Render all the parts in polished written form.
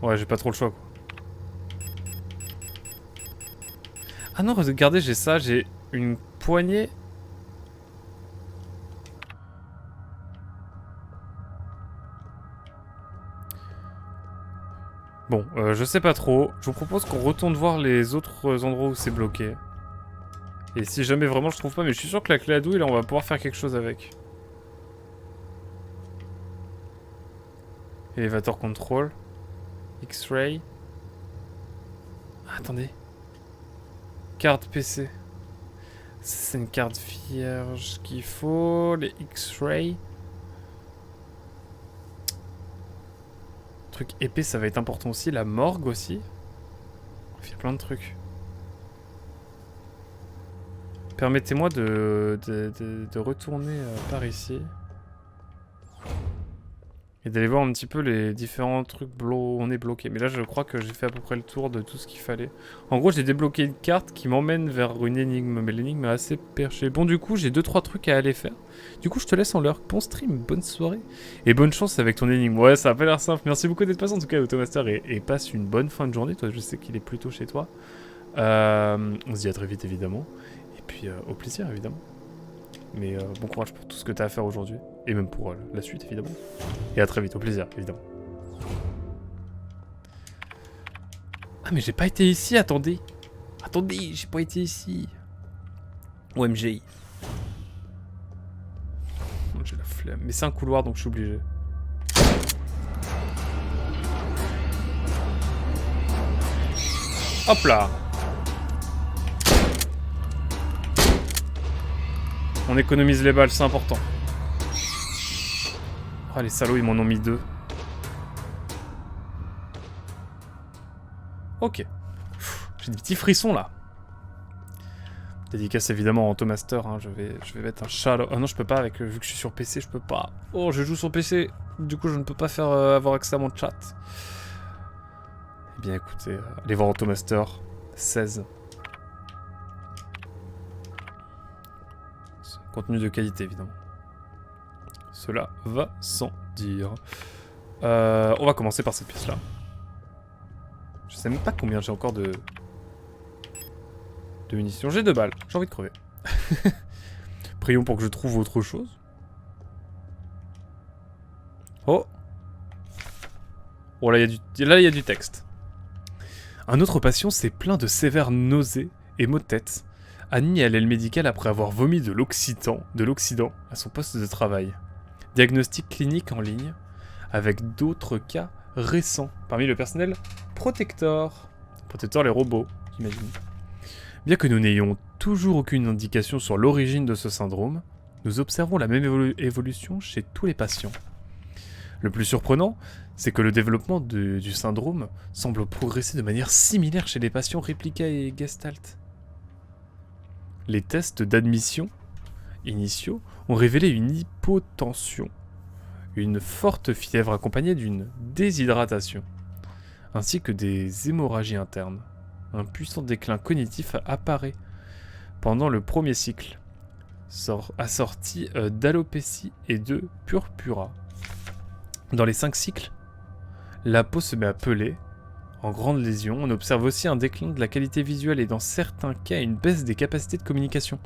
Ouais, j'ai pas trop le choix, quoi. Ah non, regardez, j'ai ça, j'ai une poignée. Bon, je sais pas trop. Je vous propose qu'on retourne voir les autres endroits où c'est bloqué. Et si jamais vraiment je trouve pas, mais je suis sûr que la clé à douille, là, on va pouvoir faire quelque chose avec. Elevator control. X-ray. Ah, attendez. Carte PC. C'est une carte vierge qu'il faut. Les X-ray. Truc épais, ça va être important aussi. La morgue aussi. Il y a plein de trucs. Permettez-moi de retourner par ici. Et d'aller voir un petit peu les différents trucs où on est bloqué. Mais là, je crois que j'ai fait à peu près le tour de tout ce qu'il fallait. En gros, j'ai débloqué une carte qui m'emmène vers une énigme. Mais l'énigme est assez perchée. Bon, du coup, j'ai 2-3 trucs à aller faire. Du coup, je te laisse en l'heure. Bon stream, bonne soirée. Et bonne chance avec ton énigme. Ouais, ça a pas l'air simple. Merci beaucoup d'être passé en tout cas, Automaster. Et passe une bonne fin de journée. Toi, je sais qu'il est plutôt chez toi. On se dit à très vite, évidemment. Et puis, au plaisir, évidemment. Mais bon courage pour tout ce que tu as à faire aujourd'hui. Et même pour la suite, évidemment. Et à très vite, au plaisir, évidemment. Ah, mais j'ai pas été ici, attendez. Attendez, j'ai pas été ici. OMG. J'ai la flemme. Mais c'est un couloir, donc je suis obligé. Hop là. On économise les balles, c'est important. Ah, les salauds, ils m'en ont mis 2. Ok. J'ai des petits frissons, là. Dédicace, évidemment, en Automaster. Hein. Je vais mettre un chat... Ah non, je peux pas, avec vu que je suis sur PC, je peux pas. Oh, je joue sur PC. Du coup, je ne peux pas faire avoir accès à mon chat. Eh bien, écoutez, allez voir Automaster. 16. Contenu de qualité, évidemment. Cela va sans dire. On va commencer par cette pièce-là. Je sais même pas combien j'ai encore de munitions. J'ai 2 balles. J'ai envie de crever. Prions pour que je trouve autre chose. Oh. Oh, là, il y a du texte. Un autre patient s'est plaint de sévères nausées et maux de tête. Annie est à l'aile médicale après avoir vomi de l'oxydant à son poste de travail. Diagnostic clinique en ligne, avec d'autres cas récents. Parmi le personnel, Protector, les robots, j'imagine. Bien que nous n'ayons toujours aucune indication sur l'origine de ce syndrome, nous observons la même évolution chez tous les patients. Le plus surprenant, c'est que le développement du syndrome semble progresser de manière similaire chez les patients Replica et Gestalt. Les tests d'admission initiaux ont révélé une hypotension, une forte fièvre accompagnée d'une déshydratation, ainsi que des hémorragies internes. Un puissant déclin cognitif apparaît pendant le premier cycle, assorti d'alopécie et de purpura. Dans les 5 cycles, la peau se met à peler. En grande lésion, on observe aussi un déclin de la qualité visuelle et dans certains cas une baisse des capacités de communication.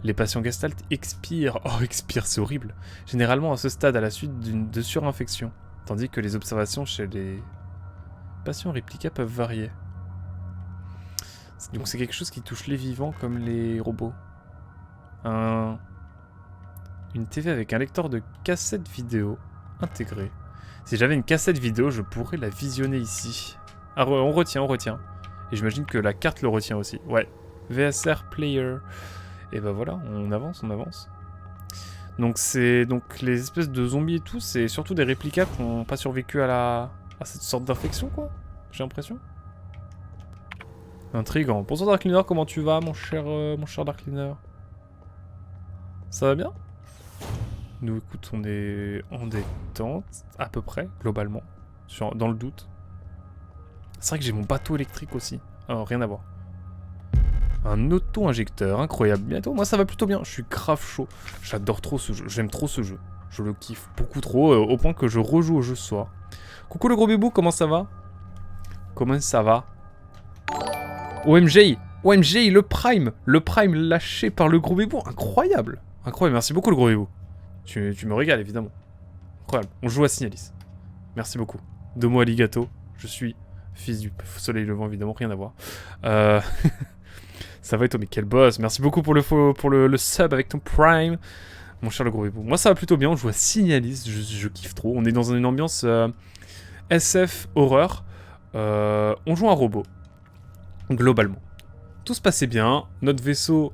Les patients Gestalt expirent. Oh, expirent, c'est horrible. Généralement à ce stade à la suite de surinfection. Tandis que les observations chez les patients Replica peuvent varier. Donc c'est quelque chose qui touche les vivants comme les robots. Une TV avec un lecteur de cassette vidéo intégré. Si j'avais une cassette vidéo, je pourrais la visionner ici. Ah, on retient. Et j'imagine que la carte le retient aussi. Ouais. VSR Player. Et bah voilà, on avance. Donc c'est les espèces de zombies et tout, c'est surtout des réplicas qui n'ont pas survécu à cette sorte d'infection, quoi. J'ai l'impression. Intriguant. Bonsoir Darkliner, comment tu vas, mon cher Darkliner? Ça va bien? Nous, écoute, on est en détente, à peu près, globalement, dans le doute. C'est vrai que j'ai mon bateau électrique aussi. Alors, rien à voir. Un auto-injecteur, incroyable. Bientôt, moi ça va plutôt bien. Je suis grave chaud. J'adore trop ce jeu. J'aime trop ce jeu. Je le kiffe beaucoup trop, au point que je rejoue au jeu ce soir. Coucou le gros bébou, comment ça va? comment ça va? OMG, OMG, le Prime lâché par le gros bébou, incroyable. Incroyable, merci beaucoup le gros bébou. Tu me régales évidemment. Incroyable, on joue à Signalis. Merci beaucoup. Domo Aligato, je suis fils du soleil levant évidemment, rien à voir. Ça va et toi, mais quel boss. Merci beaucoup pour le sub avec ton Prime. Mon cher le gros bébou. Moi ça va plutôt bien, on joue à Signalis, je kiffe trop. On est dans une ambiance SF horreur. On joue un robot. Globalement. Tout se passait bien, notre vaisseau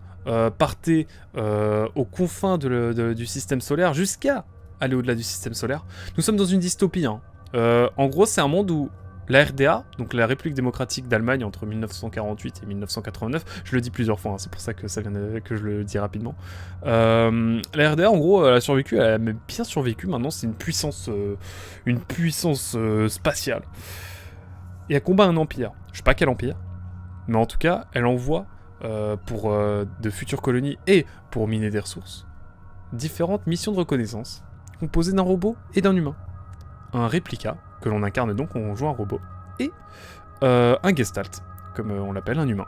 partait aux confins du système solaire jusqu'à aller au-delà du système solaire. Nous sommes dans une dystopie. Hein. En gros, c'est un monde où la RDA, donc la République démocratique d'Allemagne entre 1948 et 1989, je le dis plusieurs fois, hein, c'est pour ça que que je le dis rapidement. La RDA, en gros, elle a survécu, elle a même bien survécu. Maintenant, c'est une puissance spatiale. Et elle combat un empire. Je sais pas quel empire. Mais en tout cas, elle envoie pour de futures colonies et pour miner des ressources, différentes missions de reconnaissance, composées d'un robot et d'un humain. Un réplica, que l'on incarne donc, on joue un robot, et un gestalt, comme on l'appelle, un humain.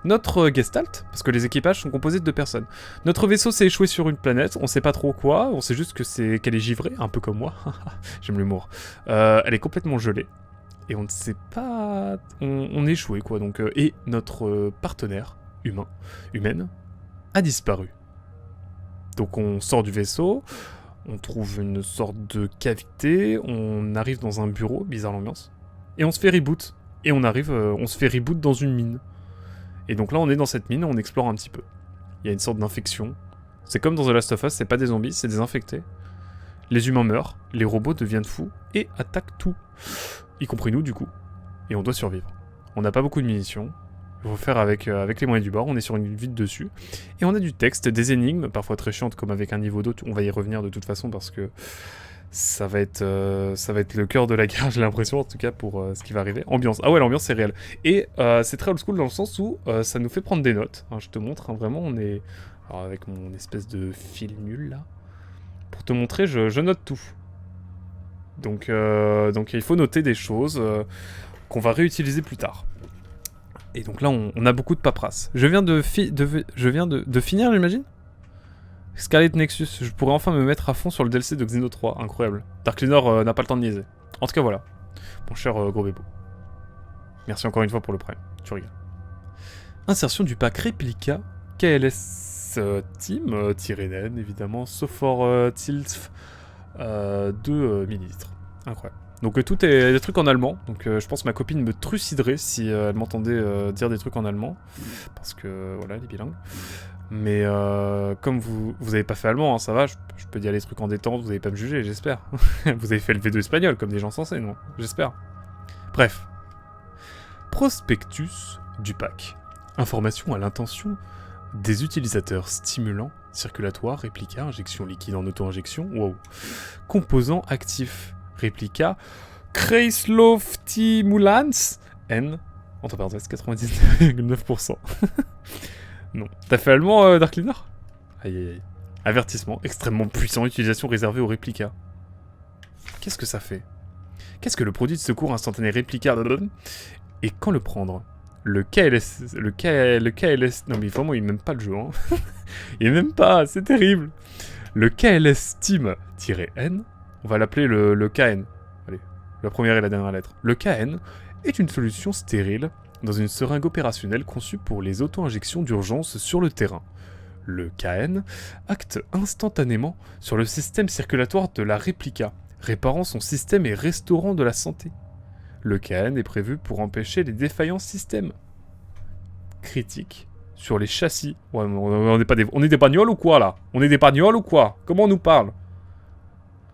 Notre gestalt, parce que les équipages sont composés de 2 personnes. Notre vaisseau s'est échoué sur une planète, on sait pas trop quoi, on sait juste qu'elle est givrée, un peu comme moi, j'aime l'humour. Elle est complètement gelée. Et on ne sait pas... On est échoué, quoi. Donc, et notre partenaire humaine, a disparu. Donc on sort du vaisseau, on trouve une sorte de cavité, on arrive dans un bureau, bizarre l'ambiance, et on se fait reboot. Et on se fait reboot dans une mine. Et donc là, on est dans cette mine, on explore un petit peu. Il y a une sorte d'infection. C'est comme dans The Last of Us, c'est pas des zombies, c'est des infectés. Les humains meurent, les robots deviennent fous et attaquent tout. Y compris nous du coup, et on doit survivre. On n'a pas beaucoup de munitions, il faut faire avec les moyens du bord, on est sur une vide dessus, et on a du texte, des énigmes, parfois très chiantes comme avec un niveau d'autre, on va y revenir de toute façon parce que ça va être le cœur de la guerre, j'ai l'impression en tout cas pour ce qui va arriver. Ambiance, ah ouais l'ambiance c'est réel, et c'est très old school dans le sens où ça nous fait prendre des notes, hein, je te montre, hein, vraiment on est, alors avec mon espèce de fil nul là, pour te montrer je note tout. Donc il faut noter des choses qu'on va réutiliser plus tard. Et donc là, on a beaucoup de paperasse. Je viens de finir, j'imagine. Scarlet Nexus, je pourrais enfin me mettre à fond sur le DLC de Xeno 3, incroyable. Dark Linor n'a pas le temps de niaiser. En tout cas, voilà. Mon cher gros bébou. Merci encore une fois pour le prime, tu rigoles. Insertion du pack Réplica KLS Team, Tyrenen, évidemment, Sophor Tilf. 2 millilitres. Incroyable. Donc tout est des trucs en allemand. Donc je pense que ma copine me truciderait si elle m'entendait dire des trucs en allemand. Parce que voilà, elle est bilingue. Mais comme vous avez pas fait allemand, hein, ça va, je peux dire les trucs en détente, vous allez pas me juger, j'espère. Vous avez fait le V2 espagnol comme des gens sensés, non? J'espère. Bref. Prospectus du pack. Information à l'intention des utilisateurs stimulants, circulatoire, réplica, injection liquide en auto-injection, wow. Composant actif, réplica, Kreislaufstimulans, N, entre parenthèses, 99,9%. Non. T'as fait allemand, Dark Linor? Aïe aïe aïe. Avertissement, extrêmement puissant, utilisation réservée aux réplicas. Qu'est-ce que ça fait? Qu'est-ce que le produit de secours instantané réplica? Et quand le prendre? Le KLS... Non mais vraiment, il m'aime pas le jeu, hein. Il m'aime pas, c'est terrible. Le KLS Team-N, on va l'appeler le KN. Allez, la première et la dernière lettre. Le KN est une solution stérile dans une seringue opérationnelle conçue pour les auto-injections d'urgence sur le terrain. Le KN acte instantanément sur le système circulatoire de la réplica, réparant son système et restaurant de la santé. Le KN est prévu pour empêcher les défaillances système critiques sur les châssis. Ouais, on est des bagnoles ou quoi là? On est des bagnoles ou quoi? Comment on nous parle?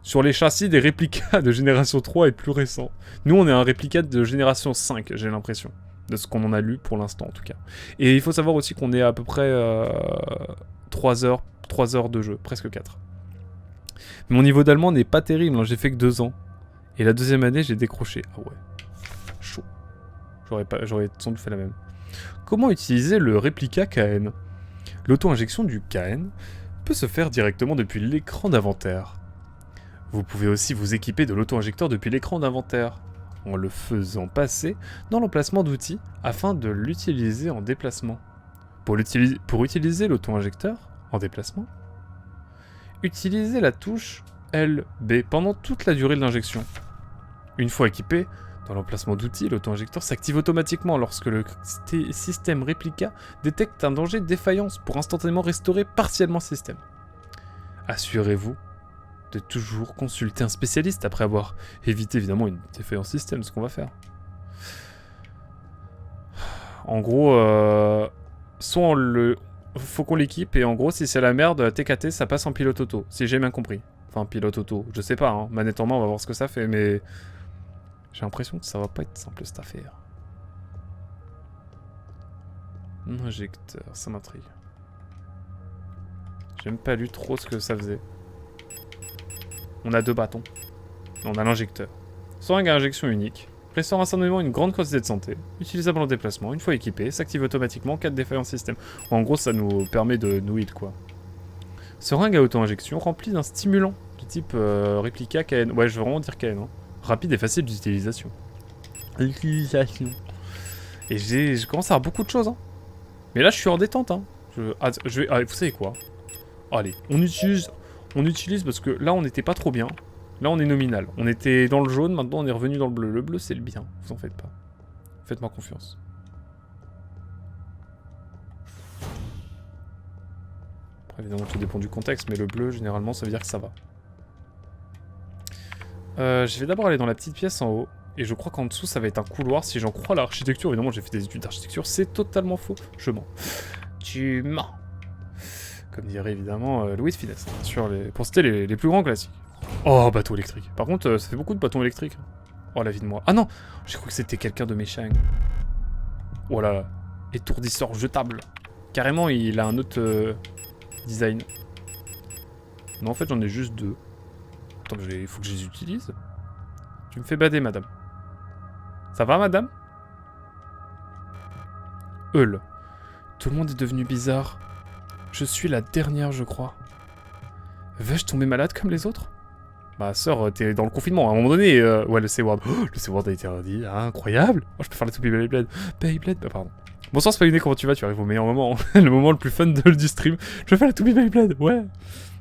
Sur les châssis des réplicas de génération 3 et plus récents. Nous on est un réplica de génération 5, j'ai l'impression. De ce qu'on en a lu pour l'instant en tout cas. Et il faut savoir aussi qu'on est à peu près 3 heures de jeu, presque 4. Mon niveau d'allemand n'est pas terrible, hein, j'ai fait que 2 ans. Et la deuxième année j'ai décroché. Ah ouais. Chaud. J'aurais sans doute fait la même. Comment utiliser le réplica KN? L'auto-injection du KN peut se faire directement depuis l'écran d'inventaire. Vous pouvez aussi vous équiper de l'auto-injecteur depuis l'écran d'inventaire. en le faisant passer dans l'emplacement d'outils afin de l'utiliser en déplacement. Pour utiliser l'auto-injecteur en déplacement, utilisez la touche LB pendant toute la durée de l'injection. Une fois équipé, dans l'emplacement d'outils, l'auto-injecteur s'active automatiquement lorsque le système réplica détecte un danger de défaillance pour instantanément restaurer partiellement le système. Assurez-vous de toujours consulter un spécialiste après avoir évité évidemment une défaillance système, ce qu'on va faire. En gros, soit faut qu'on l'équipe et en gros si c'est la merde, TKT ça passe en pilote auto, si j'ai bien compris. Enfin pilote auto, je sais pas, hein. Manette en main on va voir ce que ça fait, mais j'ai l'impression que ça va pas être simple cette affaire. Injecteur, ça m'intrigue. J'ai même pas lu trop ce que ça faisait. On a 2 bâtons. On a l'injecteur. Seringue à injection unique. Restaure instantanément une grande quantité de santé. Utilisable en déplacement. Une fois équipé, s'active automatiquement en cas de défaillance système. En gros, ça nous permet de nous heal, quoi. Seringue à auto-injection remplie d'un stimulant du type réplica KN. Ouais, je veux vraiment dire KN. Hein. Rapide et facile d'utilisation. Utilisation. Et je commence à avoir beaucoup de choses. Hein. Mais là, je suis en détente. Hein. Vous savez quoi? Allez, on utilise parce que là, on n'était pas trop bien. Là, on est nominal. On était dans le jaune, maintenant on est revenu dans le bleu. Le bleu, c'est le bien. Vous en faites pas. Faites-moi confiance. Après, évidemment, tout dépend du contexte, mais le bleu, généralement, ça veut dire que ça va. Je vais d'abord aller dans la petite pièce en haut. Et je crois qu'en dessous, ça va être un couloir. Si j'en crois l'architecture, évidemment, j'ai fait des études d'architecture. C'est totalement faux. Je mens. Tu mens. Comme dirait évidemment Louis de Finesse. Pour citer les plus grands classiques. Oh, bateau électrique. Par contre, ça fait beaucoup de bâtons électriques. Oh, la vie de moi. Ah non, j'ai cru que c'était quelqu'un de méchant. Oh là là. Étourdisseur jetable. Carrément, il a un autre design. Non, en fait, j'en ai juste 2. Attends, il faut que je les utilise. Tu me fais bader, madame. Ça va, madame? Eul. Tout le monde est devenu bizarre. Je suis la dernière, je crois. Vais-je tomber malade comme les autres? Bah, sœur, t'es dans le confinement. À un moment donné, ouais, le C-word. Oh, le C-word a été interdit. Ah, incroyable. Oh, je peux faire la toupie Beyblade. Beyblade, bah, pardon. Bonsoir, Spaghetti, comment tu vas? Tu arrives au meilleur moment. Le moment le plus fun du stream. Je fais la toupie Beyblade, ouais.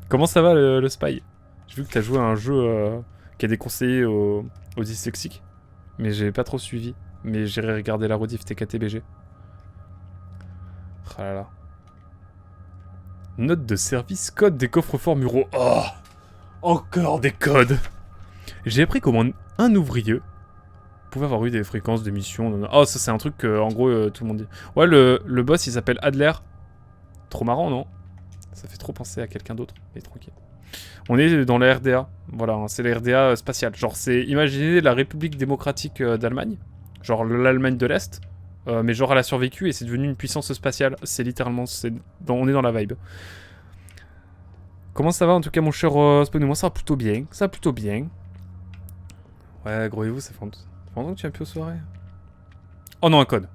Comment ça va, le Spy? J'ai vu que t'as joué à un jeu qui a déconseillé aux dyslexiques. Mais j'ai pas trop suivi. Mais j'irai regarder la rediff TKTBG. Ah là là. Note de service, code des coffres-forts muraux. Oh, encore des codes. J'ai appris comment un ouvrier pouvait avoir eu des fréquences d'émission. Oh, ça c'est un truc que, en gros, tout le monde dit. Ouais, le boss, il s'appelle Adler. Trop marrant, non? Ça fait trop penser à quelqu'un d'autre. Mais tranquille. On est dans la RDA. Voilà, hein, c'est la RDA spatiale. Genre, c'est, imaginez la République démocratique d'Allemagne. Genre l'Allemagne de l'Est. Mais genre elle a survécu et c'est devenu une puissance spatiale. C'est littéralement... on est dans la vibe. Comment ça va en tout cas mon cher Spawn? Moi ça va plutôt bien. Ça va plutôt bien. Ouais, gros et vous, ça fait longtemps que tu viens plus aux soirées. Oh non, un code.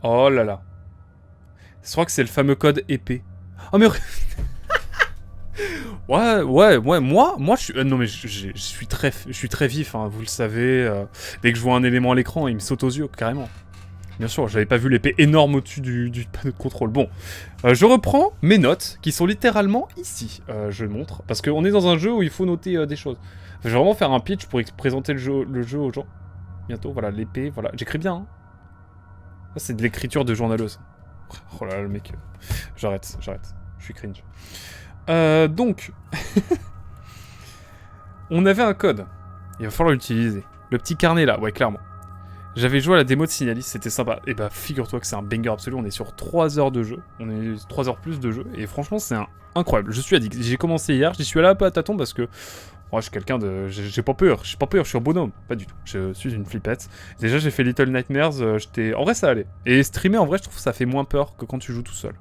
Oh là là. Je crois que c'est le fameux code épée. Oh mais... Ouais, moi je suis... non mais je suis très vif, hein, vous le savez. Dès que je vois un élément à l'écran, il me saute aux yeux, carrément. Bien sûr, j'avais pas vu l'épée énorme au-dessus du panneau de contrôle. Bon, je reprends mes notes, qui sont littéralement ici. Je montre, parce qu'on est dans un jeu où il faut noter des choses. Je vais vraiment faire un pitch pour présenter le jeu aux gens. Bientôt, voilà, l'épée, voilà. J'écris bien, hein. Ça, c'est de l'écriture de journaleuse. Oh là là, le mec... J'arrête. Je suis cringe. Donc, on avait un code. Il va falloir l'utiliser. Le petit carnet là, ouais, clairement. J'avais joué à la démo de Signalis, c'était sympa. Et bah, figure-toi que c'est un banger absolu. On est sur 3 heures de jeu. On est 3 heures plus de jeu. Et franchement, c'est incroyable. Je suis addict. J'ai commencé hier. J'y suis allé un peu à tâtons parce que moi, je suis quelqu'un de. J'ai pas peur. Je suis un bonhomme. Pas du tout. Je suis une flippette. Déjà, j'ai fait Little Nightmares. En vrai, ça allait. Et streamer, en vrai, je trouve que ça fait moins peur que quand tu joues tout seul.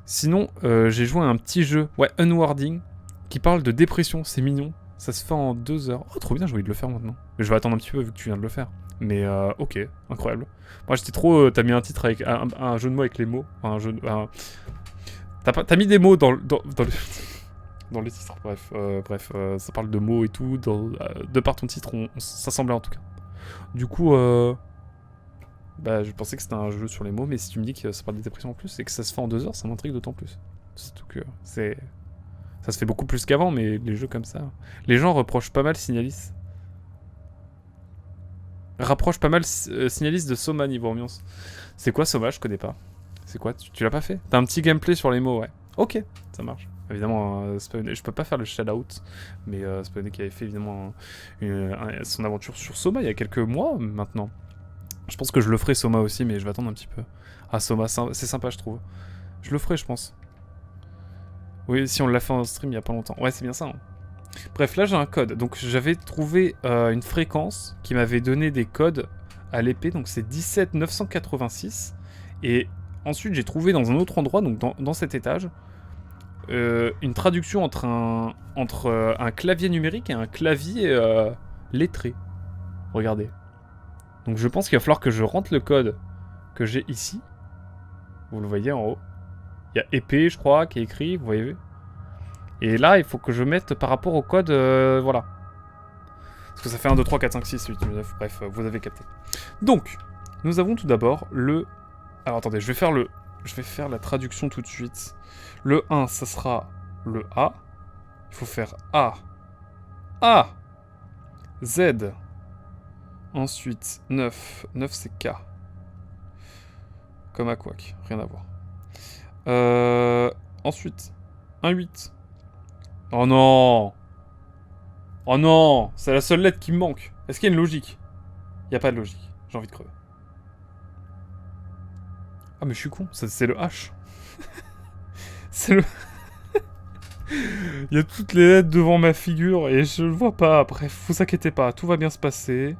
Sinon, j'ai joué à un petit jeu, ouais, Unwarding, qui parle de dépression, c'est mignon. Ça se fait en 2 heures. Oh, trop bien, j'ai envie de le faire maintenant. Mais je vais attendre un petit peu vu que tu viens de le faire. Mais ok, incroyable. Moi, j'étais trop... t'as mis un titre avec un jeu de mots avec les mots. T'as mis des mots dans le... dans le titre. Bref, ça parle de mots et tout. De par ton titre, ça semblait en tout cas. Du coup, bah, je pensais que c'était un jeu sur les mots, mais si tu me dis que ça parle de dépression en plus et que ça se fait en 2 heures, ça m'intrigue d'autant plus. Surtout que ça se fait beaucoup plus qu'avant, mais les jeux comme ça... Les gens reprochent pas mal Signalis. Rapprochent pas mal Signalis de Soma niveau ambiance. C'est quoi Soma? Je connais pas. C'est quoi? Tu l'as pas fait? T'as un petit gameplay sur les mots, ouais. Ok, ça marche. Évidemment, je peux pas faire le shout-out, mais Spawné qui avait fait évidemment son aventure sur Soma il y a quelques mois maintenant. Je pense que je le ferai Soma aussi, mais je vais attendre un petit peu. Ah, Soma, c'est sympa, je trouve. Je le ferai, je pense. Oui, si on l'a fait en stream il y a pas longtemps. Ouais, c'est bien ça. Hein. Bref, là j'ai un code. Donc j'avais trouvé une fréquence qui m'avait donné des codes à l'épée. Donc c'est 17 986. Et ensuite j'ai trouvé dans un autre endroit, donc dans cet étage, une traduction entre un clavier numérique et un clavier lettré. Regardez. Donc je pense qu'il va falloir que je rentre le code que j'ai ici. Vous le voyez en haut. Il y a épée, je crois, qui est écrit, vous voyez. Et là, il faut que je mette par rapport au code, voilà. Parce que ça fait 1, 2, 3, 4, 5, 6, 8, 9, bref, vous avez capté. Donc, nous avons tout d'abord le... Alors attendez, je vais faire la traduction tout de suite. Le 1, ça sera le A. Il faut faire A. A. Z. Ensuite, 9. 9, c'est K. Comme à Quack, rien à voir. Ensuite, un 8. Oh non! Oh non! C'est la seule lettre qui me manque. Est-ce qu'il y a une logique? Il n'y a pas de logique. J'ai envie de crever. Ah mais je suis con, c'est le H. C'est le... Il y a toutes les lettres devant ma figure et je le vois pas. Bref, vous inquiétez pas, tout va bien se passer.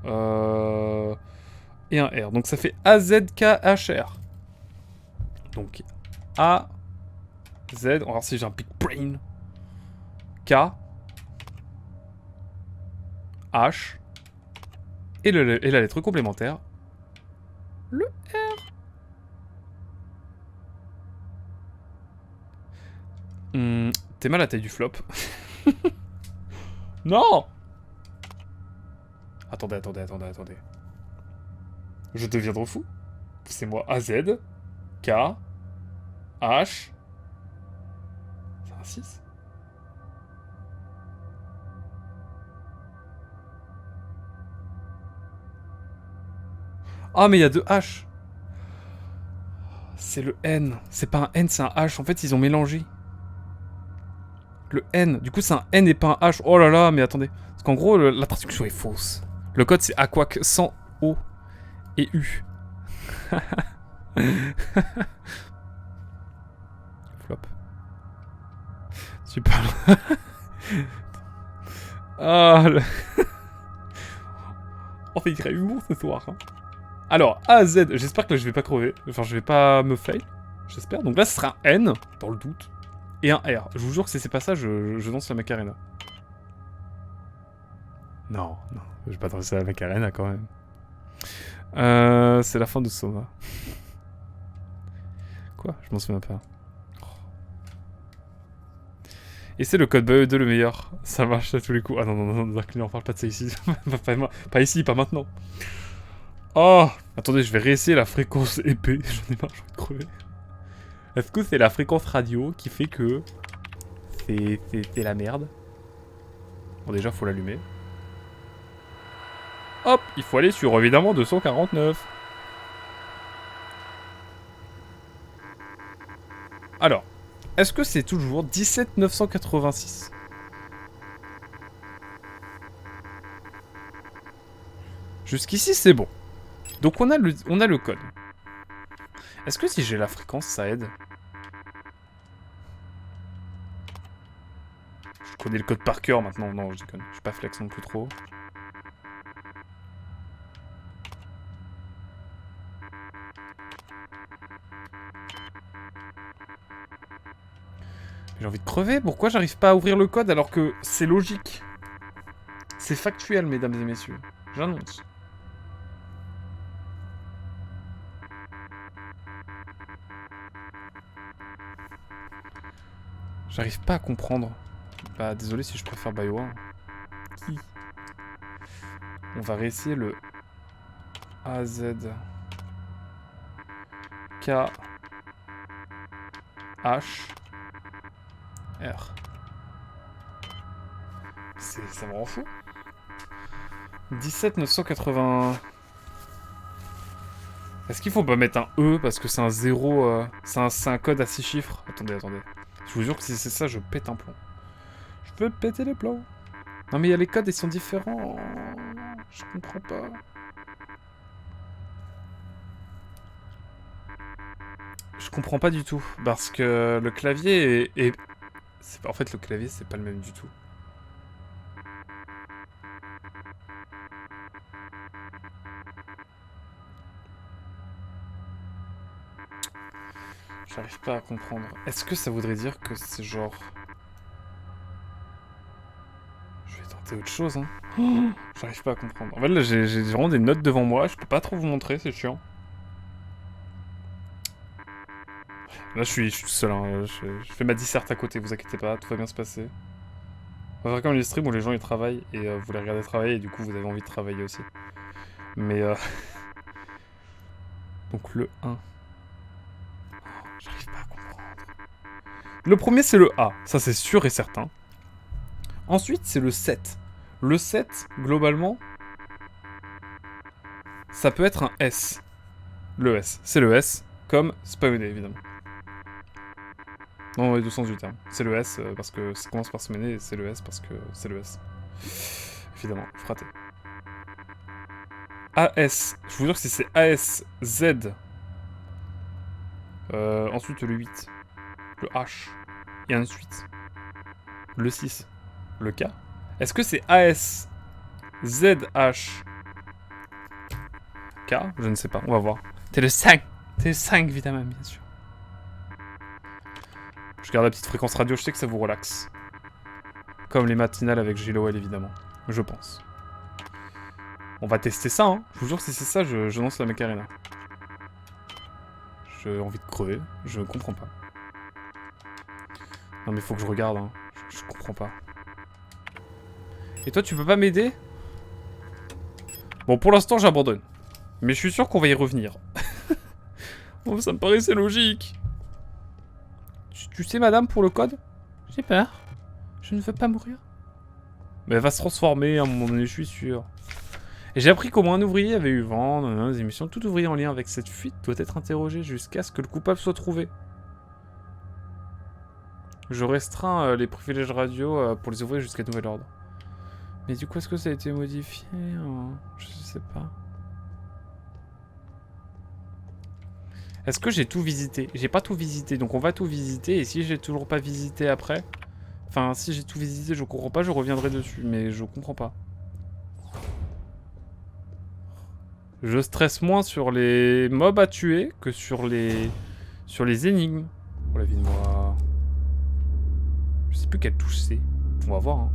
Et un R. Donc ça fait AZKHR. Donc A, Z, on va voir si j'ai un big brain. K, H, et la lettre complémentaire, le R. T'es mal à la taille du flop. Non! Attendez. Je deviens trop fou. C'est moi AZ, K, H. C'est un 6? Ah, mais il y a 2 H. C'est le N. C'est pas un N, c'est un H. En fait, ils ont mélangé. Le N. Du coup, c'est un N et pas un H. Oh là là, mais attendez. Parce qu'en gros, la traduction est fausse. Le code, c'est Aquac sans O et U. Flop. Tu parles. Ah, le... On fait très humour ce soir. Hein. Alors, A, Z, j'espère que là, je vais pas crever. Enfin, je vais pas me fail. J'espère. Donc là, ce sera un N, dans le doute. Et un R. Je vous jure que si c'est pas ça, je danse la Macarena. Non, je vais pas danser la Macarena quand même. C'est la fin de Soma. Quoi? Je m'en souviens pas. Et c'est le code BE2 le meilleur. Ça marche à tous les coups. Ah non, Dark on parle pas de ça ici. Pas ici, pas maintenant. Oh! Attendez, je vais réessayer la fréquence épée. J'en ai marre, j'ai envie de crever. Est-ce que c'est la fréquence radio qui fait que... c'est la merde? Bon, déjà, faut l'allumer. Hop! Il faut aller sur, évidemment, 249. Alors, est-ce que c'est toujours 17 986? Jusqu'ici, c'est bon. Donc on a le code. Est-ce que si j'ai la fréquence, ça aide? Je connais le code par cœur maintenant. Non, je déconne. Je suis pas flex non plus trop. J'ai envie de crever. Pourquoi j'arrive pas à ouvrir le code alors que c'est logique? C'est factuel, mesdames et messieurs. J'annonce. J'arrive pas à comprendre. Bah, désolé si je préfère BioWare. Qui? On va réessayer le AZ. K. H. R. Ça me rend fou. 17 980. Est-ce qu'il faut pas mettre un E parce que c'est un 0, c'est un code à 6 chiffres? Attendez. Je vous jure que si c'est ça, je pète un plomb. Je peux péter les plombs. Non mais il y a les codes, ils sont différents. Je comprends pas. Je comprends pas du tout. Parce que le clavier est... En fait, le clavier, c'est pas le même du tout. J'arrive pas à comprendre. Est-ce que ça voudrait dire que c'est genre... Je vais tenter autre chose, hein. J'arrive pas à comprendre. En fait, là, j'ai vraiment des notes devant moi. Je peux pas trop vous montrer, c'est chiant. Là, je suis tout seul, hein. Je fais ma disserte à côté, vous inquiétez pas, tout va bien se passer. On va faire comme les streams où les gens ils travaillent et vous les regardez travailler et du coup vous avez envie de travailler aussi. Mais donc le 1. J'arrive pas à comprendre. Le premier c'est le A, ça c'est sûr et certain. Ensuite c'est le 7. Le 7, globalement, ça peut être un S. Le S, c'est le S, comme Spawné évidemment. Non, les deux sens du terme. C'est le S parce que ça commence par Spawné et c'est le S parce que c'est le S. Évidemment, fraté. AS, je vous jure que si c'est AS, Z. Ensuite le 8, le H, et ensuite le 6, le K. Est-ce que c'est AS, ZH, K? Je ne sais pas, on va voir. T'es le 5, évidemment, bien sûr. Je garde la petite fréquence radio, je sais que ça vous relaxe. Comme les matinales avec Gilowell, évidemment. Je pense. On va tester ça, hein. Je vous jure que si c'est ça, je lance la Macarena. J'ai envie de crever, je comprends pas. Non mais faut que je regarde, hein. Je comprends pas. Et toi, tu peux pas m'aider? Bon, pour l'instant, j'abandonne. Mais je suis sûr qu'on va y revenir. Bon, ça me paraissait logique. Tu sais, madame, pour le code? J'ai peur. Je ne veux pas mourir. Mais elle va se transformer à un moment donné, je suis sûr. Et j'ai appris comment un ouvrier avait eu vent dans des émissions. Tout ouvrier en lien avec cette fuite doit être interrogé jusqu'à ce que le coupable soit trouvé. Je restreins les privilèges radio pour les ouvriers jusqu'à nouvel ordre. Mais du coup, est-ce que ça a été modifié? Je sais pas. Est-ce que j'ai tout visité? J'ai pas tout visité, donc on va tout visiter. Et si j'ai toujours pas visité après... Enfin, si j'ai tout visité, je comprends pas, je reviendrai dessus. Mais je comprends pas. Je stresse moins sur les mobs à tuer que sur les énigmes. Oh la vie de moi. Je sais plus quelle touche c'est. On va voir, hein.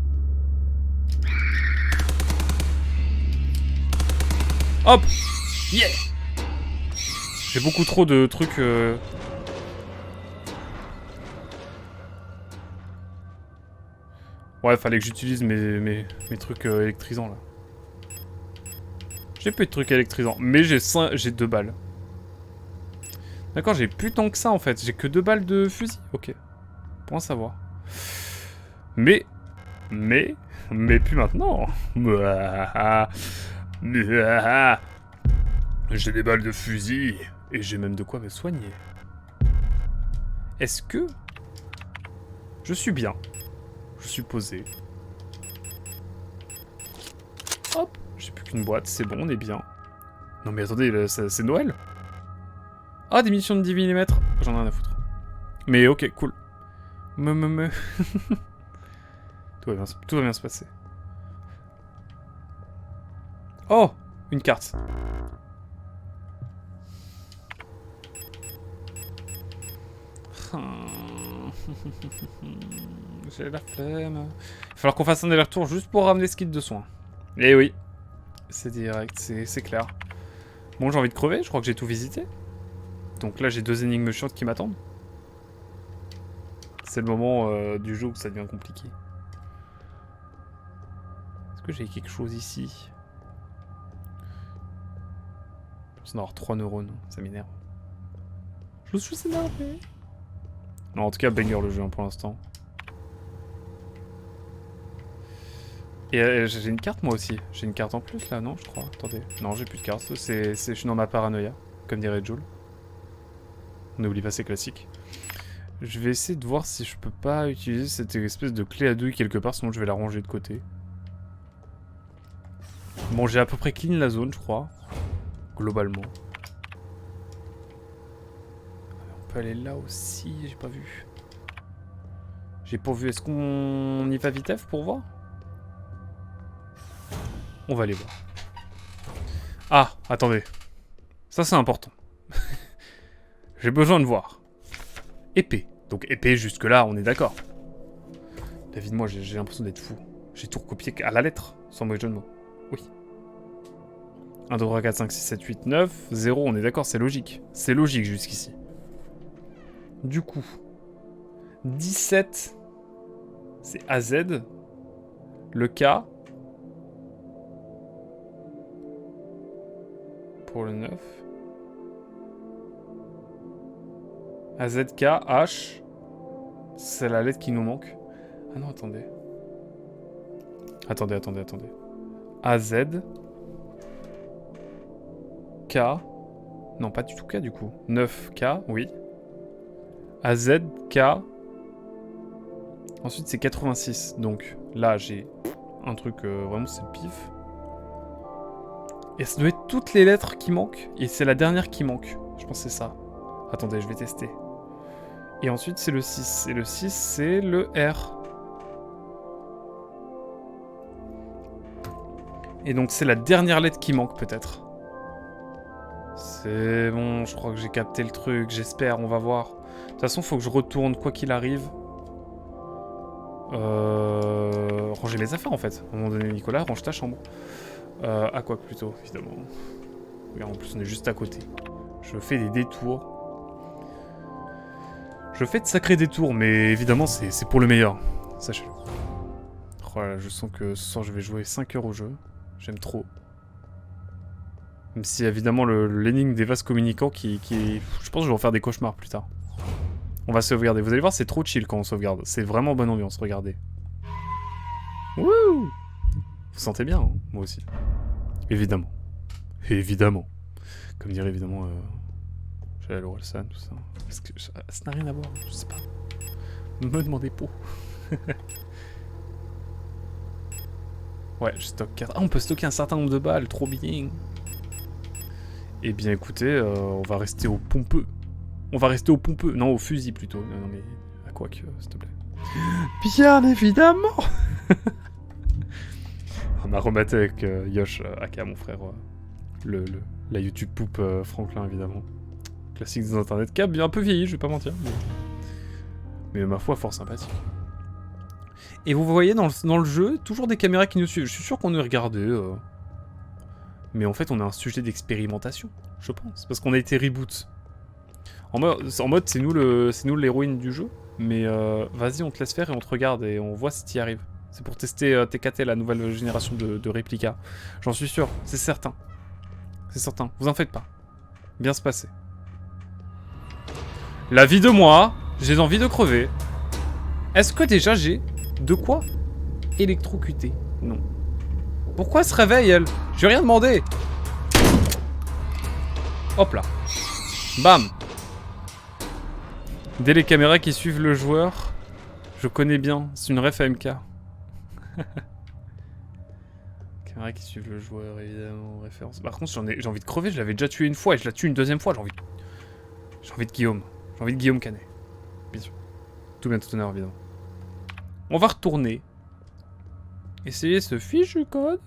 Hop! Yeah! J'ai beaucoup trop de trucs... Ouais, fallait que j'utilise mes trucs électrisants, là. J'ai plus de trucs électrisants, mais j'ai 2 balles. D'accord, j'ai plus tant que ça, en fait. J'ai que 2 balles de fusil. Ok. Pour en savoir. Mais plus maintenant. J'ai des balles de fusil. Et j'ai même de quoi me soigner. Est-ce que... Je suis bien. Je suis posé. Hop. J'ai plus qu'une boîte. C'est bon, on est bien. Non mais attendez, c'est Noël. Ah, des munitions de 10 mm. J'en ai rien à foutre. Mais ok, cool. Tout va bien se passer. Oh, une carte. J'ai la flemme. Il va falloir qu'on fasse un aller-retour juste pour ramener ce kit de soins. Eh oui. C'est direct, c'est clair. Bon, j'ai envie de crever, je crois que j'ai tout visité. Donc là, j'ai 2 énigmes chiantes qui m'attendent. C'est le moment du jeu où ça devient compliqué. Est-ce que j'ai quelque chose ici? Je pense en avoir 3 neurones, ça m'énerve. Je suis énervé. Non, en tout cas, banger le jeu hein, pour l'instant. Et j'ai une carte moi aussi. J'ai une carte en plus là, non je crois. Attendez. Non, j'ai plus de carte. Je suis dans ma paranoïa, comme dirait Joel. On n'oublie pas ces classiques. Je vais essayer de voir si je peux pas utiliser cette espèce de clé à douille quelque part, sinon je vais la ranger de côté. Bon, j'ai à peu près clean la zone, je crois. Globalement. On peut aller là aussi, j'ai pas vu. J'ai pas vu. Est-ce qu'on y va vitef pour voir? On va aller voir. Ah, attendez. Ça, c'est important. J'ai besoin de voir. Épée. Donc épée, jusque-là, on est d'accord. David, moi, j'ai l'impression d'être fou. J'ai tout recopié à la lettre, sans mauvais jeu de mots. Oui. 1, 2, 3, 4, 5, 6, 7, 8, 9. 0, on est d'accord, c'est logique. C'est logique jusqu'ici. Du coup, 17, c'est AZ. Le K. Pour le 9. AZK, H. C'est la lettre qui nous manque. Ah non, attendez. Attendez. AZ. K. Non, pas du tout K du coup. 9K, oui. AZ, K. Ensuite, c'est 86. Donc là, j'ai un truc vraiment, c'est le pif. Et ça doit être toutes les lettres qui manquent. Et c'est la dernière qui manque. Je pense que c'est ça. Attendez, je vais tester. Et ensuite, c'est le 6. Et le 6, c'est le R. Et donc, c'est la dernière lettre qui manque, peut-être. C'est bon, je crois que j'ai capté le truc. J'espère, on va voir. De toute façon, faut que je retourne, quoi qu'il arrive. Ranger mes affaires, en fait. À un moment donné, Nicolas, range ta chambre. À quoi plutôt, évidemment. Regarde, en plus, on est juste à côté. Je fais des détours. Je fais de sacrés détours, mais évidemment, c'est pour le meilleur. Sachez-le. Oh là, je sens que ce soir, je vais jouer 5 heures au jeu. J'aime trop. Même si, évidemment, l'énigme des vases communicants qui... Je pense que je vais en faire des cauchemars plus tard. On va sauvegarder. Vous allez voir, c'est trop chill quand on sauvegarde. C'est vraiment bonne ambiance, regardez. Wouh! Vous sentez bien, hein, moi aussi. Évidemment. Évidemment. Comme dirait évidemment... J'ai l'Orelsan, tout ça. Parce que ça n'a rien à voir, je sais pas. Me demandez pas. Ouais, je stocke 4. Ah, on peut stocker un certain nombre de balles, trop bien. Eh bien, écoutez, on va rester au pompeux. On va rester au pompeux. Non, au fusil plutôt. Non, mais à quoi que, s'il te plaît. Bien évidemment. On a rematé avec Yosh, aka mon frère, la YouTube poupe Franklin, évidemment. Classique des internets. Qui a bien un peu vieilli, je vais pas mentir. Mais ma foi, fort sympathique. Et vous voyez dans le jeu, toujours des caméras qui nous suivent. Je suis sûr qu'on est regardé. Mais en fait, on a un sujet d'expérimentation, je pense. Parce qu'on a été reboot. En mode c'est nous l'héroïne du jeu. Mais vas-y, on te laisse faire et on te regarde et on voit si t'y arrives. C'est pour tester TKT, la nouvelle génération de réplica. J'en suis sûr, c'est certain. C'est certain, vous en faites pas. Bien se passer. La vie de moi, j'ai envie de crever. Est-ce que déjà j'ai de quoi électrocuter? Non. Pourquoi elle se réveille, elle? J'ai rien demandé. Hop là. Bam. Dès les caméras qui suivent le joueur, je connais bien. C'est une ref AMK. Caméras qui suivent le joueur, évidemment, référence. Par contre, j'ai envie de crever. Je l'avais déjà tué une fois et je la tue une deuxième fois. J'ai envie de Guillaume. J'ai envie de Guillaume Canet. Bien sûr. Tout bien, tout honneur, évidemment. On va retourner. Essayer ce fichu code.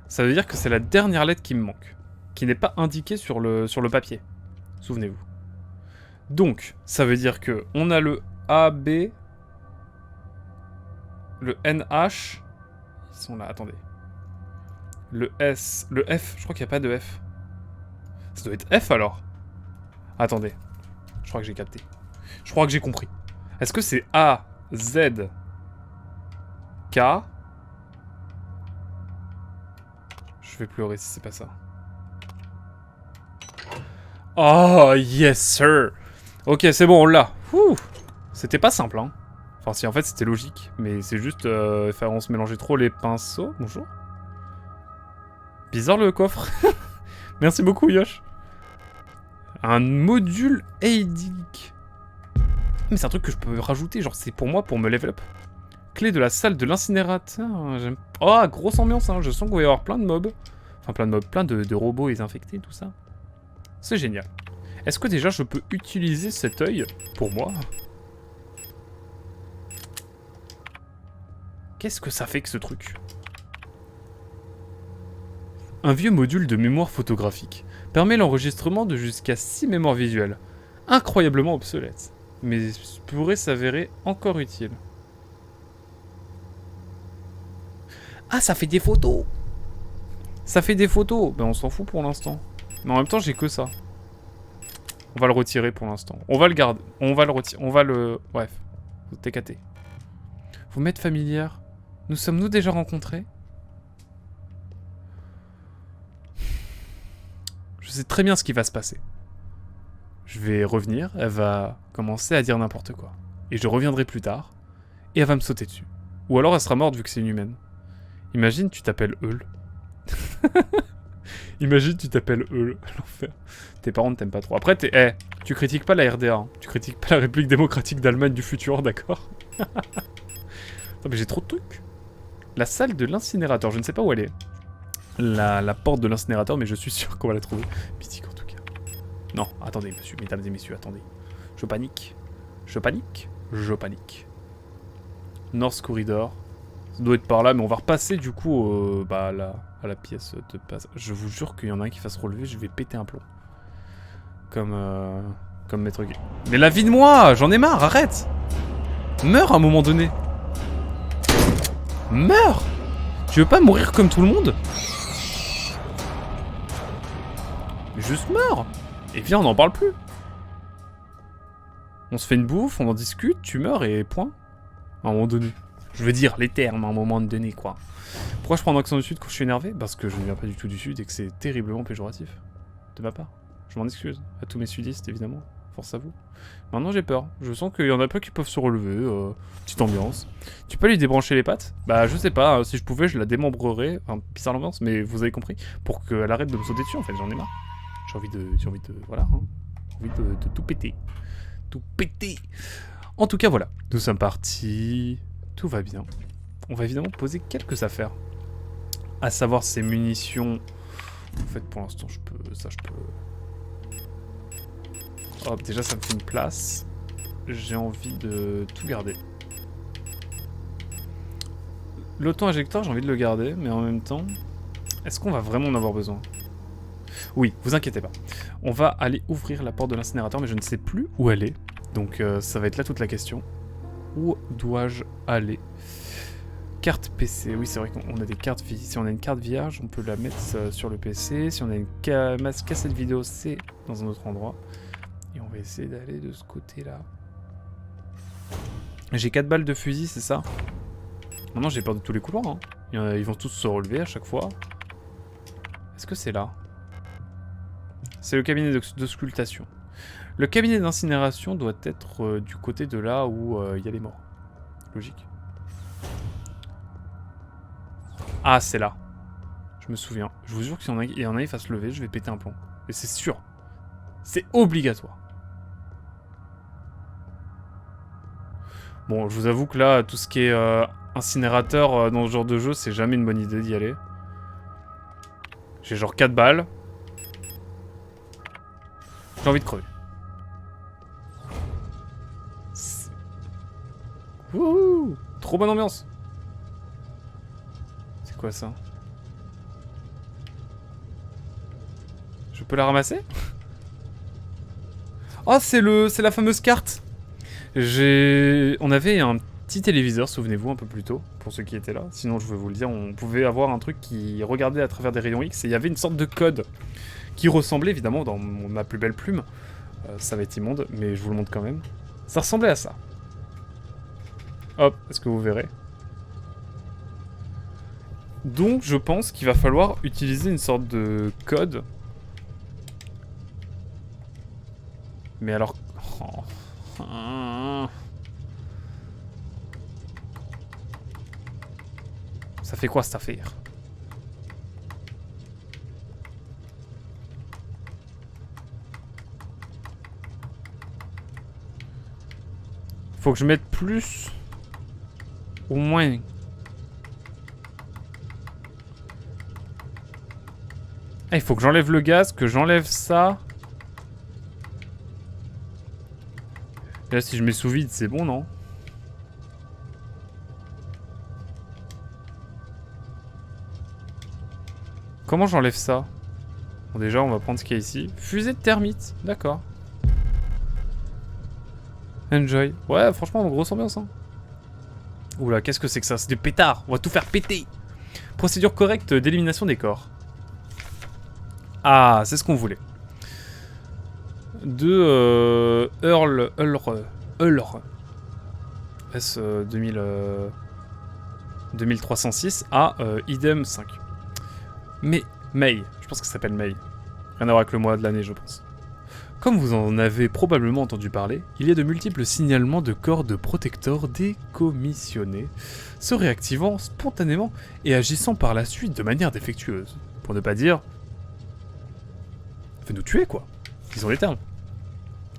Ça veut dire que c'est la dernière lettre qui me manque. Qui n'est pas indiquée sur le papier. Souvenez-vous. Donc, ça veut dire que on a le AB. Le NH. Ils sont là, attendez. Le S. Le F. Je crois qu'il n'y a pas de F. Ça doit être F alors. Attendez. Je crois que j'ai capté. Je crois que j'ai compris. Est-ce que c'est A, Z, K? Je vais pleurer si c'est pas ça. Oh, yes, sir. Ok, c'est bon, on l'a. C'était pas simple, hein. Enfin, si, en fait, c'était logique. Mais c'est juste faire on se mélangeait trop les pinceaux. Bonjour. Bizarre le coffre. Merci beaucoup, Yosh. Un module AIDIC. Mais c'est un truc que je peux rajouter, genre c'est pour moi, pour me level up. Clé de la salle de l'incinérateur. Oh, grosse ambiance, hein. Je sens qu'il va y avoir plein de mobs. Enfin, plein de mobs, plein de robots et infectés, tout ça. C'est génial. Est-ce que déjà je peux utiliser cet œil pour moi? Qu'est-ce que ça fait que ce truc? Un vieux module de mémoire photographique permet l'enregistrement de jusqu'à 6 mémoires visuelles. Incroyablement obsolète, mais pourrait s'avérer encore utile. Ah, ça fait des photos! Ça fait des photos! Ben on s'en fout pour l'instant. Mais en même temps, j'ai que ça. On va le retirer pour l'instant. On va le garder. On va le retirer. On va le... Bref. TKT. Vous m'êtes familière? Nous sommes-nous déjà rencontrés? Je sais très bien ce qui va se passer. Je vais revenir, elle va commencer à dire n'importe quoi. Et je reviendrai plus tard, et elle va me sauter dessus. Ou alors elle sera morte vu que c'est une humaine. Imagine, tu t'appelles Eul. Imagine, tu t'appelles Eul. L'enfer. Tes parents ne t'aiment pas trop. Après, tu critiques pas la RDA. Hein. Tu critiques pas la République démocratique d'Allemagne du futur, d'accord? Non, mais j'ai trop de trucs. La salle de l'incinérateur, je ne sais pas où elle est. La porte de l'incinérateur, mais je suis sûr qu'on va la trouver. Mythique en tout cas. Non, attendez, monsieur, mesdames et messieurs, attendez. Je panique. Je panique. Je panique. North Corridor. Ça doit être par là, mais on va repasser du coup à la pièce de passe. Je vous jure qu'il y en a un qui fasse relever, je vais péter un plomb. Comme Maître Gay. Mais la vie de moi, j'en ai marre, arrête. Meurs à un moment donné. Meurs. Tu veux pas mourir comme tout le monde? Juste meurs. Et viens, on n'en parle plus. On se fait une bouffe, on en discute, tu meurs et point. À un moment donné. Je veux dire les termes à un moment donné, quoi. Pourquoi je prends un accent du sud quand je suis énervé? Parce que je ne viens pas du tout du sud et que c'est terriblement péjoratif. De ma part. Je m'en excuse. À tous mes sudistes, évidemment. Force à vous. Maintenant, j'ai peur. Je sens qu'il y en a peu qui peuvent se relever. Petite ambiance. Tu peux lui débrancher les pattes? Bah, je sais pas. Si je pouvais, je la démembrerais. Enfin, bizarre l'ambiance, mais vous avez compris. Pour qu'elle arrête de me sauter dessus, en fait. J'en ai marre. J'ai envie de... Voilà. Hein. J'ai envie de tout péter. Tout péter. En tout cas, voilà. Nous sommes partis. Tout va bien. On va évidemment poser quelques affaires. À savoir ces munitions. En fait, pour l'instant, je peux... Ça, je peux... Hop, déjà, ça me fait une place. J'ai envie de tout garder. L'auto-injecteur, j'ai envie de le garder, mais en même temps... Est-ce qu'on va vraiment en avoir besoin? Oui, vous inquiétez pas. On va aller ouvrir la porte de l'incinérateur, mais je ne sais plus où elle est. Donc, ça va être là toute la question. Où dois-je aller? Carte PC, oui c'est vrai qu'on a des cartes, si on a une carte vierge, on peut la mettre sur le PC, si on a une cassette vidéo, c'est dans un autre endroit. Et on va essayer d'aller de ce côté-là. J'ai 4 balles de fusil, c'est ça? Maintenant j'ai peur de tous les couloirs, hein. Ils vont tous se relever à chaque fois. Est-ce que c'est là? C'est le cabinet d'auscultation. Le cabinet d'incinération doit être du côté de là où il y a les morts. Logique. Ah, c'est là. Je me souviens. Je vous jure qu'il y en a qui fassent lever, je vais péter un plomb. Et c'est sûr. C'est obligatoire. Bon, je vous avoue que là, tout ce qui est incinérateur dans ce genre de jeu, c'est jamais une bonne idée d'y aller. J'ai genre 4 balles. J'ai envie de crever. Wouhou! Trop bonne ambiance. C'est quoi ça? Je peux la ramasser? Oh, c'est la fameuse carte. On avait un petit téléviseur, souvenez-vous, un peu plus tôt, pour ceux qui étaient là. Sinon, je vais vous le dire, on pouvait avoir un truc qui regardait à travers des rayons X et il y avait une sorte de code qui ressemblait évidemment dans ma plus belle plume. Ça va être immonde, mais je vous le montre quand même. Ça ressemblait à ça. Hop, est-ce que vous verrez? Donc je pense qu'il va falloir utiliser une sorte de code. Mais alors... Oh. Ça fait quoi cette affaire? Faut que je mette plus... Ou moins... Ah, il faut que j'enlève le gaz, que j'enlève ça. Et là, si je mets sous vide, c'est bon, non? Comment j'enlève ça? Bon, déjà, on va prendre ce qu'il y a ici. Fusée de thermite, d'accord. Enjoy. Ouais, franchement, grosse ambiance, hein. Oula, qu'est-ce que c'est que ça? C'est des pétards, on va tout faire péter. Procédure correcte d'élimination des corps. Ah, c'est ce qu'on voulait. De Earl S 2306 à idem 5. Mais May, je pense que ça s'appelle May. Rien à voir avec le mois de l'année, je pense. Comme vous en avez probablement entendu parler, il y a de multiples signalements de corps de protecteurs décommissionnés, se réactivant spontanément et agissant par la suite de manière défectueuse. Pour ne pas dire... Fait nous tuer, quoi. Ils ont les termes.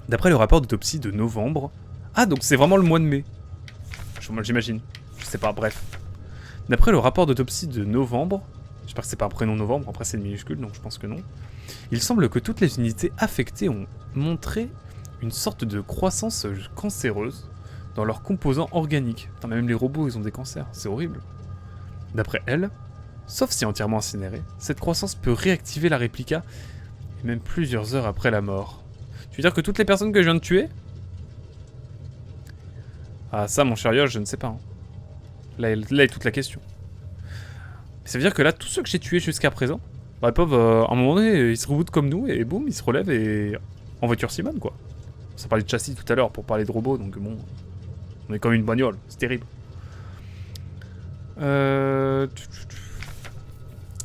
D'après le rapport d'autopsie de novembre... Ah, donc c'est vraiment le mois de mai. J'imagine. Je sais pas, bref. D'après le rapport d'autopsie de novembre... J'espère que c'est pas un prénom novembre, après c'est une minuscule, donc je pense que non. Il semble que toutes les unités affectées ont montré une sorte de croissance cancéreuse dans leurs composants organiques. Putain, même les robots, ils ont des cancers, c'est horrible. D'après elle, sauf si entièrement incinérée, cette croissance peut réactiver la réplica, et même plusieurs heures après la mort. Tu veux dire que toutes les personnes que je viens de tuer? Ah ça, mon cher Yosh, je ne sais pas. Hein. Là est toute la question. Mais ça veut dire que là, tous ceux que j'ai tués jusqu'à présent, bah, ils peuvent, à un moment donné, ils se rebootent comme nous, et boum, ils se relèvent et... En voiture Simone, quoi. Ça parlait de châssis tout à l'heure pour parler de robots, donc bon... On est comme une bagnole, c'est terrible.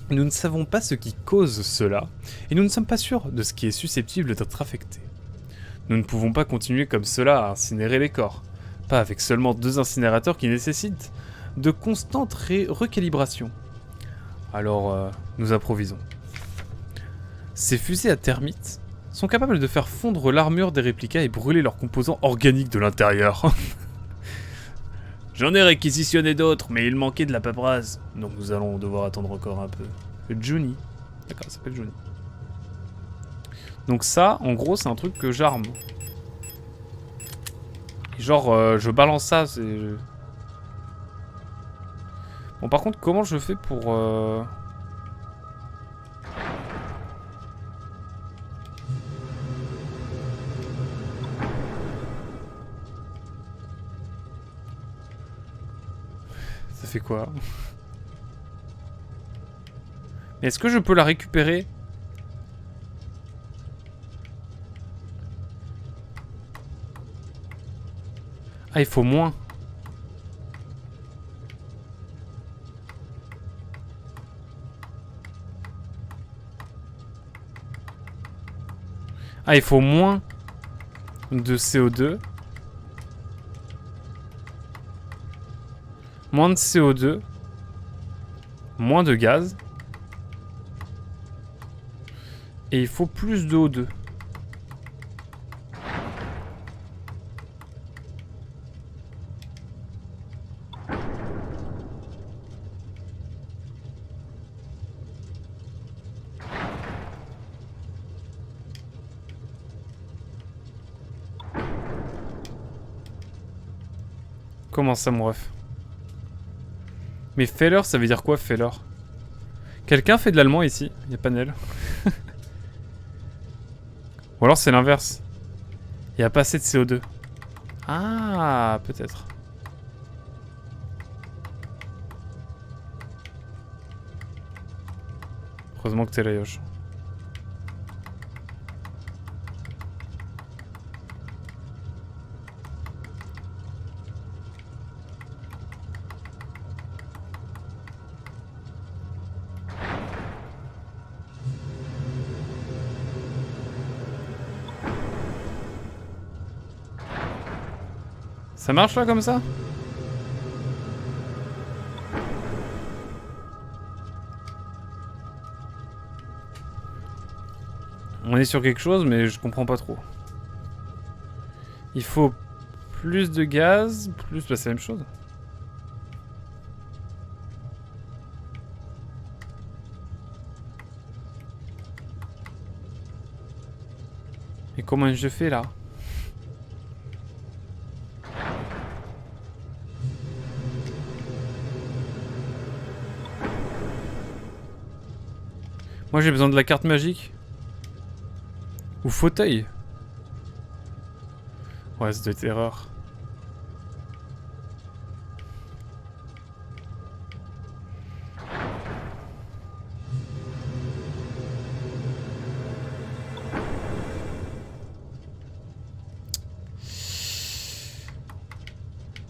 Nous ne savons pas ce qui cause cela, et nous ne sommes pas sûrs de ce qui est susceptible d'être affecté. Nous ne pouvons pas continuer comme cela à incinérer les corps. Pas avec seulement 2 incinérateurs qui nécessitent de constantes recalibrations. Alors, nous improvisons. Ces fusées à thermite sont capables de faire fondre l'armure des réplicas et brûler leurs composants organiques de l'intérieur. J'en ai réquisitionné d'autres, mais il manquait de la paperasse. Donc nous allons devoir attendre encore un peu. Johnny. D'accord, ça s'appelle Johnny. Donc ça, en gros, c'est un truc que j'arme. Genre, je balance ça, c'est... Bon, par contre, comment je fais pour... Ça fait quoi? Mais est-ce que je peux la récupérer? Ah, il faut moins. Ah, il faut moins de CO2. Moins de CO2. Moins de gaz. Et il faut plus de O2. Comment ça, mon ref? Mais Feller, ça veut dire quoi, Feller? Quelqu'un fait de l'allemand ici? Il y a Panel. Ou alors c'est l'inverse. Il n'y a pas assez de CO2. Ah, peut-être. Heureusement que t'es là, Yosh. Ça marche là comme ça? On est sur quelque chose mais je comprends pas trop. Il faut plus de gaz, plus... Bah c'est la même chose. Et comment je fais là? Moi j'ai besoin de la carte magique. Ou fauteuil. Ouais, ça doit être erreur.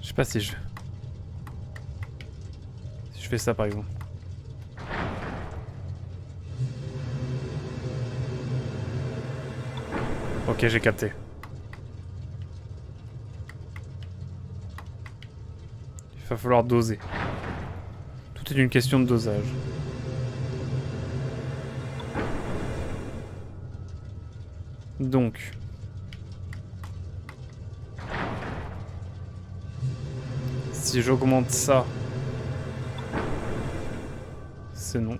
Je sais pas si je fais ça par exemple. Ok, j'ai capté. Il va falloir doser. Tout est une question de dosage. Donc... Si j'augmente ça... C'est non.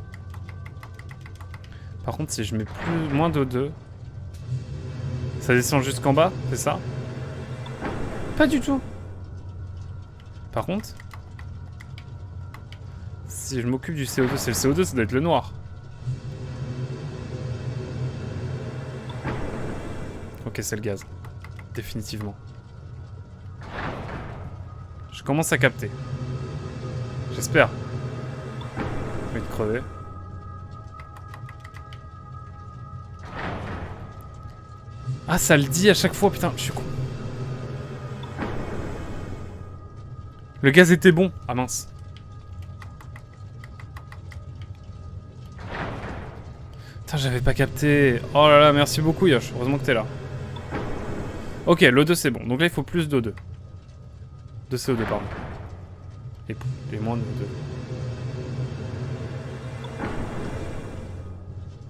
Par contre, si je mets moins de 2... Ça descend jusqu'en bas, c'est ça? Pas du tout. Par contre... Si je m'occupe du CO2, c'est le CO2, ça doit être le noir. Ok, c'est le gaz. Définitivement. Je commence à capter. J'espère. J'ai envie de crever. Ah, ça le dit à chaque fois, putain, je suis con. Le gaz était bon. Ah mince. Putain, j'avais pas capté. Oh là là, merci beaucoup Yosh. Heureusement que t'es là. Ok, l'O2 c'est bon. Donc là, il faut plus d'O2. De CO2, pardon. Et moins de O2.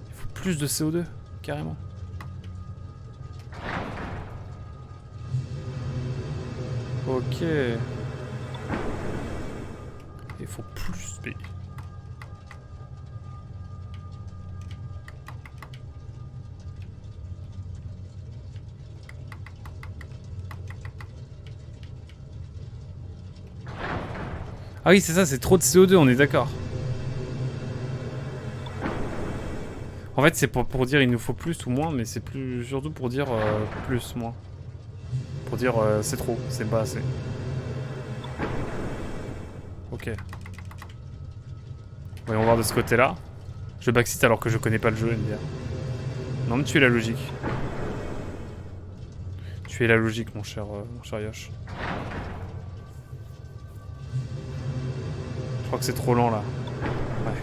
Il faut plus de CO2, carrément. Ok. Il faut plus de... Ah oui, c'est ça, c'est trop de CO2, on est d'accord. En fait, c'est pour dire il nous faut plus ou moins, mais c'est plus surtout pour dire plus, moins. Pour dire c'est trop, c'est pas assez. Ok. Voyons voir de ce côté-là. Je backseat alors que je connais pas le jeu, NDR. Non, mais tu es la logique. Tu es la logique, mon cher Yosh. Je crois que c'est trop lent là. Ouais.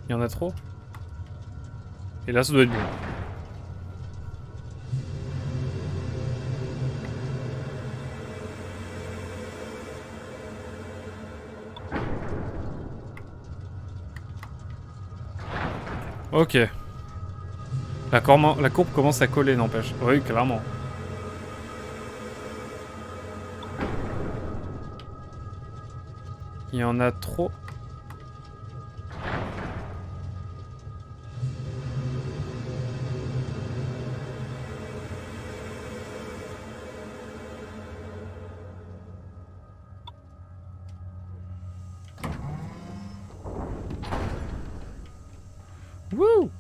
Il y en a trop. Et là, ça doit être bon. Ok. La courbe commence à coller, n'empêche. Oui, clairement. Il y en a trop. Wouh!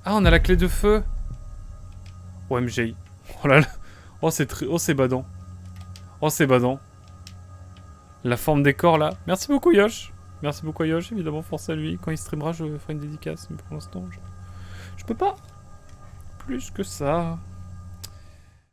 Ah, on a la clé de feu. OMG. Oh là là. Oh, c'est badant. Oh, c'est badant. La forme des corps, là. Merci beaucoup, Yosh. Merci beaucoup à Yosh, évidemment, force à lui. Quand il streamera, je ferai une dédicace. Mais pour l'instant, je peux pas. Plus que ça.